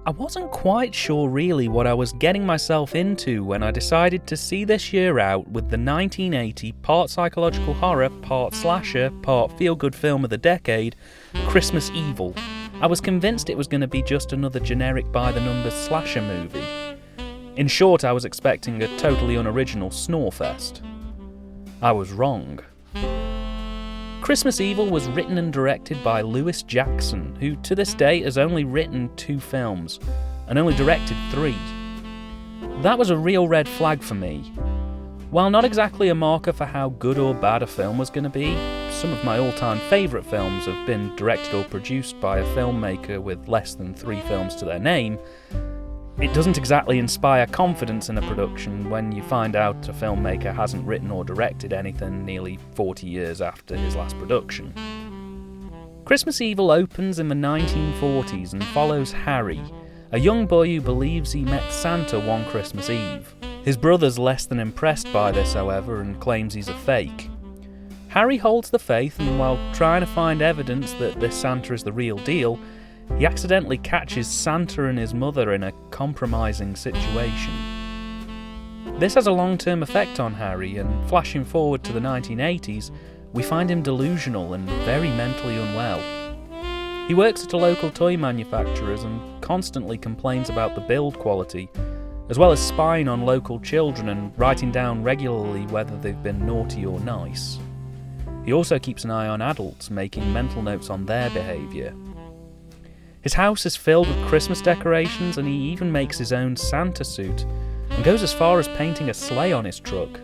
I wasn't quite sure really what I was getting myself into when I decided to see this year out with the 1980 part psychological horror, part slasher, part feel-good film of the decade, Christmas Evil. I was convinced it was going to be just another generic by-the-numbers slasher movie. In short, I was expecting a totally unoriginal snorefest. I was wrong. Christmas Evil was written and directed by Lewis Jackson, who to this day has only written 2 films, and only directed 3. That was a real red flag for me. While not exactly a marker for how good or bad a film was going to be, some of my all-time favourite films have been directed or produced by a filmmaker with less than 3 films to their name. It doesn't exactly inspire confidence in a production when you find out a filmmaker hasn't written or directed anything nearly 40 years after his last production. Christmas Evil opens in the 1940s and follows Harry, a young boy who believes he met Santa one Christmas Eve. His brother's less than impressed by this, however, and claims he's a fake. Harry holds the faith, and while trying to find evidence that this Santa is the real deal, he accidentally catches Santa and his mother in a compromising situation. This has a long-term effect on Harry, and flashing forward to the 1980s, we find him delusional and very mentally unwell. He works at a local toy manufacturer's and constantly complains about the build quality, as well as spying on local children and writing down regularly whether they've been naughty or nice. He also keeps an eye on adults, making mental notes on their behaviour. His house is filled with Christmas decorations, and he even makes his own Santa suit, and goes as far as painting a sleigh on his truck.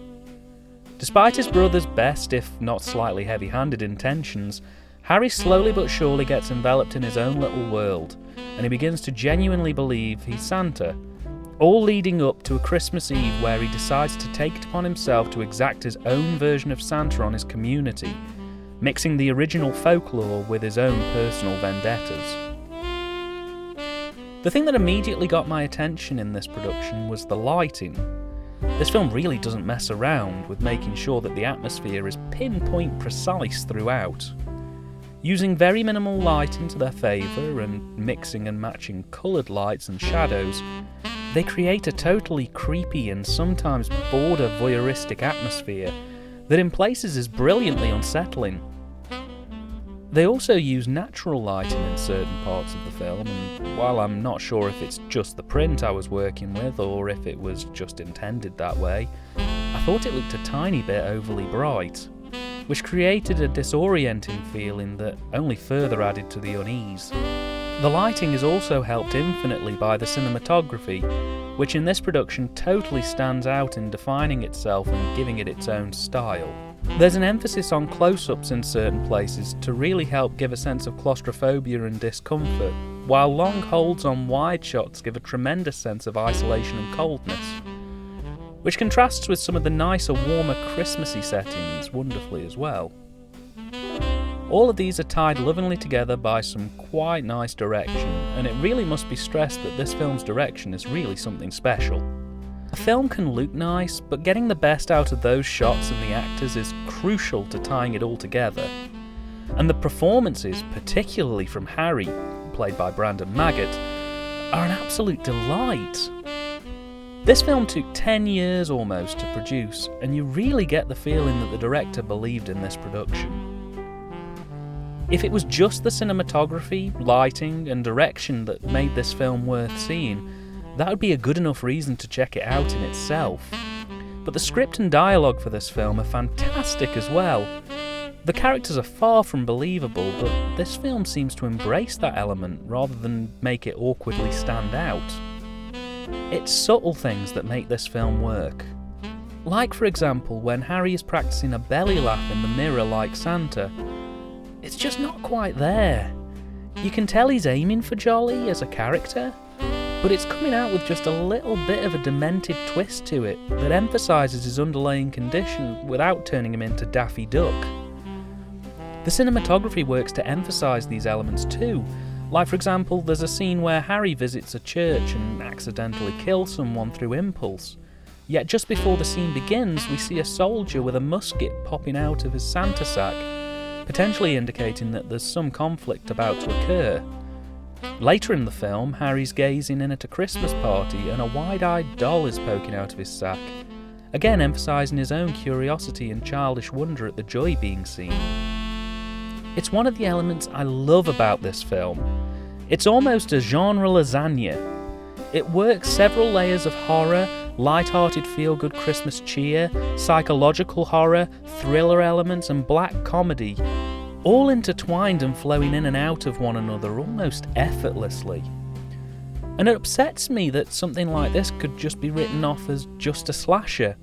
Despite his brother's best, if not slightly heavy-handed intentions, Harry slowly but surely gets enveloped in his own little world, and he begins to genuinely believe he's Santa, all leading up to a Christmas Eve where he decides to take it upon himself to exact his own version of Santa on his community, mixing the original folklore with his own personal vendettas. The thing that immediately got my attention in this production was the lighting. This film really doesn't mess around with making sure that the atmosphere is pinpoint precise throughout. Using very minimal lighting to their favour and mixing and matching coloured lights and shadows, they create a totally creepy and sometimes border voyeuristic atmosphere that in places is brilliantly unsettling. They also use natural lighting in certain parts of the film, and while I'm not sure if it's just the print I was working with or if it was just intended that way, I thought it looked a tiny bit overly bright, which created a disorienting feeling that only further added to the unease. The lighting is also helped infinitely by the cinematography, which in this production totally stands out in defining itself and giving it its own style. There's an emphasis on close-ups in certain places to really help give a sense of claustrophobia and discomfort, while long holds on wide shots give a tremendous sense of isolation and coldness, which contrasts with some of the nicer, warmer, Christmassy settings wonderfully as well. All of these are tied lovingly together by some quite nice direction, and it really must be stressed that this film's direction is really something special. A film can look nice, but getting the best out of those shots and the actors is crucial to tying it all together. And the performances, particularly from Harry, played by Brandon Maggott, are an absolute delight. This film took 10 years almost to produce, and you really get the feeling that the director believed in this production. If it was just the cinematography, lighting, and direction that made this film worth seeing, that would be a good enough reason to check it out in itself. But the script and dialogue for this film are fantastic as well. The characters are far from believable, but this film seems to embrace that element rather than make it awkwardly stand out. It's subtle things that make this film work. Like, for example, when Harry is practicing a belly laugh in the mirror like Santa. It's just not quite there. You can tell he's aiming for jolly as a character, but it's coming out with just a little bit of a demented twist to it that emphasises his underlying condition without turning him into Daffy Duck. The cinematography works to emphasise these elements too. Like, for example, there's a scene where Harry visits a church and accidentally kills someone through impulse. Yet just before the scene begins, we see a soldier with a musket popping out of his Santa sack, potentially indicating that there's some conflict about to occur. Later in the film, Harry's gazing in at a Christmas party and a wide-eyed doll is poking out of his sack, again emphasising his own curiosity and childish wonder at the joy being seen. It's one of the elements I love about this film. It's almost a genre lasagna. It works several layers of horror, light-hearted feel-good Christmas cheer, psychological horror, thriller elements and black comedy, all intertwined and flowing in and out of one another almost effortlessly. And it upsets me that something like this could just be written off as just a slasher,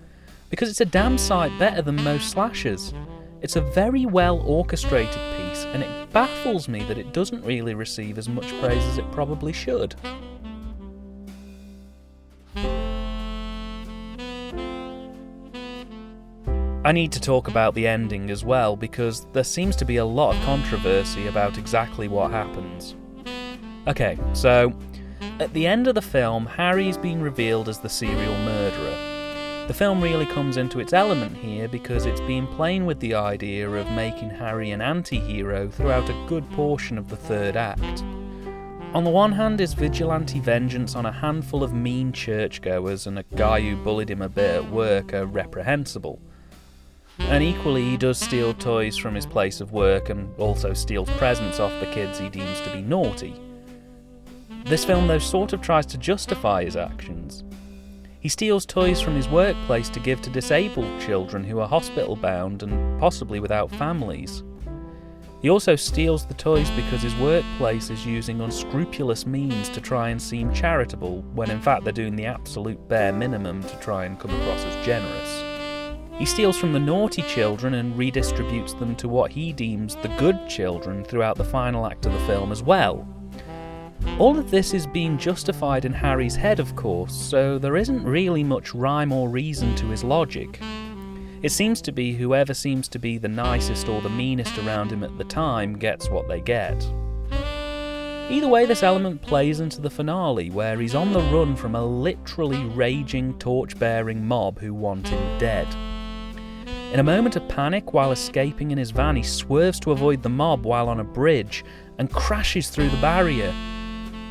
because it's a damn sight better than most slashers. It's a very well orchestrated piece, and it baffles me that it doesn't really receive as much praise as it probably should. I need to talk about the ending as well, because there seems to be a lot of controversy about exactly what happens. Okay, so at the end of the film, Harry's been revealed as the serial murderer. The film really comes into its element here because it's been playing with the idea of making Harry an anti-hero throughout a good portion of the third act. On the one hand, his vigilante vengeance on a handful of mean churchgoers and a guy who bullied him a bit at work are reprehensible. And equally, he does steal toys from his place of work and also steals presents off the kids he deems to be naughty. This film, though, sort of tries to justify his actions. He steals toys from his workplace to give to disabled children who are hospital-bound and possibly without families. He also steals the toys because his workplace is using unscrupulous means to try and seem charitable, when in fact they're doing the absolute bare minimum to try and come across as generous. He steals from the naughty children and redistributes them to what he deems the good children throughout the final act of the film as well. All of this is being justified in Harry's head, of course, so there isn't really much rhyme or reason to his logic. It seems to be whoever seems to be the nicest or the meanest around him at the time gets what they get. Either way, this element plays into the finale, where he's on the run from a literally raging, torch-bearing mob who want him dead. In a moment of panic, while escaping in his van, he swerves to avoid the mob while on a bridge and crashes through the barrier,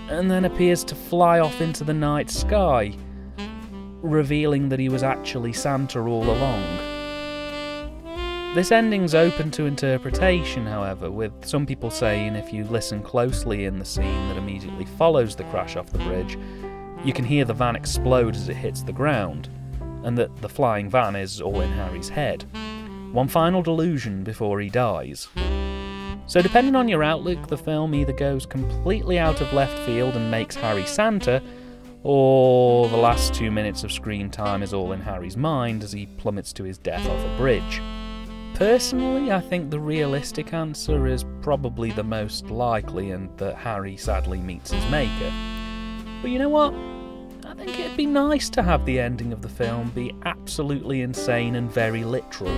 and then appears to fly off into the night sky, revealing that he was actually Santa all along. This ending's open to interpretation, however, with some people saying if you listen closely in the scene that immediately follows the crash off the bridge, you can hear the van explode as it hits the ground, and that the flying van is all in Harry's head. One final delusion before he dies. So depending on your outlook, the film either goes completely out of left field and makes Harry Santa, or the last 2 minutes of screen time is all in Harry's mind as he plummets to his death off a bridge. Personally, I think the realistic answer is probably the most likely, and that Harry sadly meets his maker. But you know what? I think it'd be nice to have the ending of the film be absolutely insane and very literal.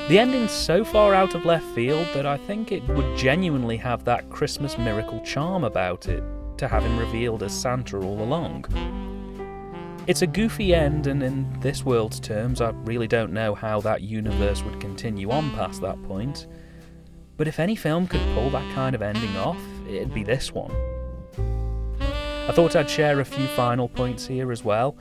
The ending's so far out of left field that I think it would genuinely have that Christmas miracle charm about it, to have him revealed as Santa all along. It's a goofy end, and in this world's terms, I really don't know how that universe would continue on past that point. But if any film could pull that kind of ending off, it'd be this one. I thought I'd share a few final points here as well.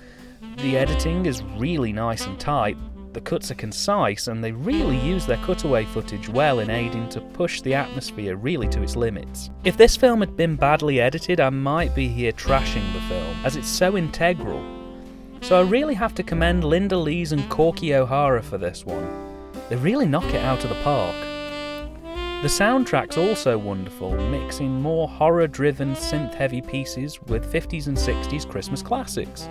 The editing is really nice and tight, the cuts are concise, and they really use their cutaway footage well in aiding to push the atmosphere really to its limits. If this film had been badly edited, I might be here trashing the film, as it's so integral. So I really have to commend Linda Lees and Corky O'Hara for this one. They really knock it out of the park. The soundtrack's also wonderful, mixing more horror-driven, synth-heavy pieces with 50s and 60s Christmas classics.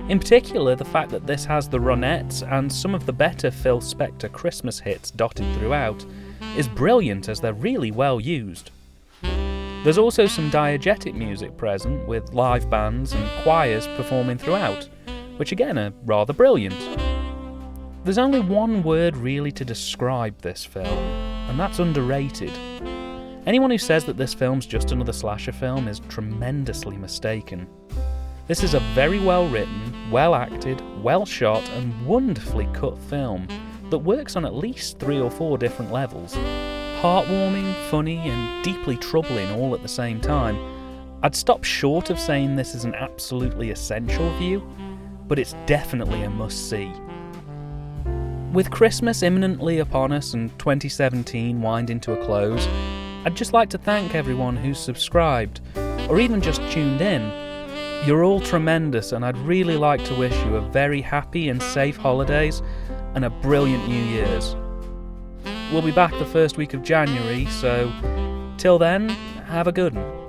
In particular, the fact that this has the Ronettes and some of the better Phil Spector Christmas hits dotted throughout is brilliant, as they're really well used. There's also some diegetic music present, with live bands and choirs performing throughout, which again are rather brilliant. There's only one word really to describe this film, and that's underrated. Anyone who says that this film's just another slasher film is tremendously mistaken. This is a very well written, well acted, well shot and wonderfully cut film that works on at least 3 or 4 different levels. Heartwarming, funny and deeply troubling all at the same time, I'd stop short of saying this is an absolutely essential view, but it's definitely a must-see. With Christmas imminently upon us and 2017 winding to a close, I'd just like to thank everyone who's subscribed, or even just tuned in. You're all tremendous, and I'd really like to wish you a very happy and safe holidays and a brilliant New Year's. We'll be back the first week of January, so till then, have a good one.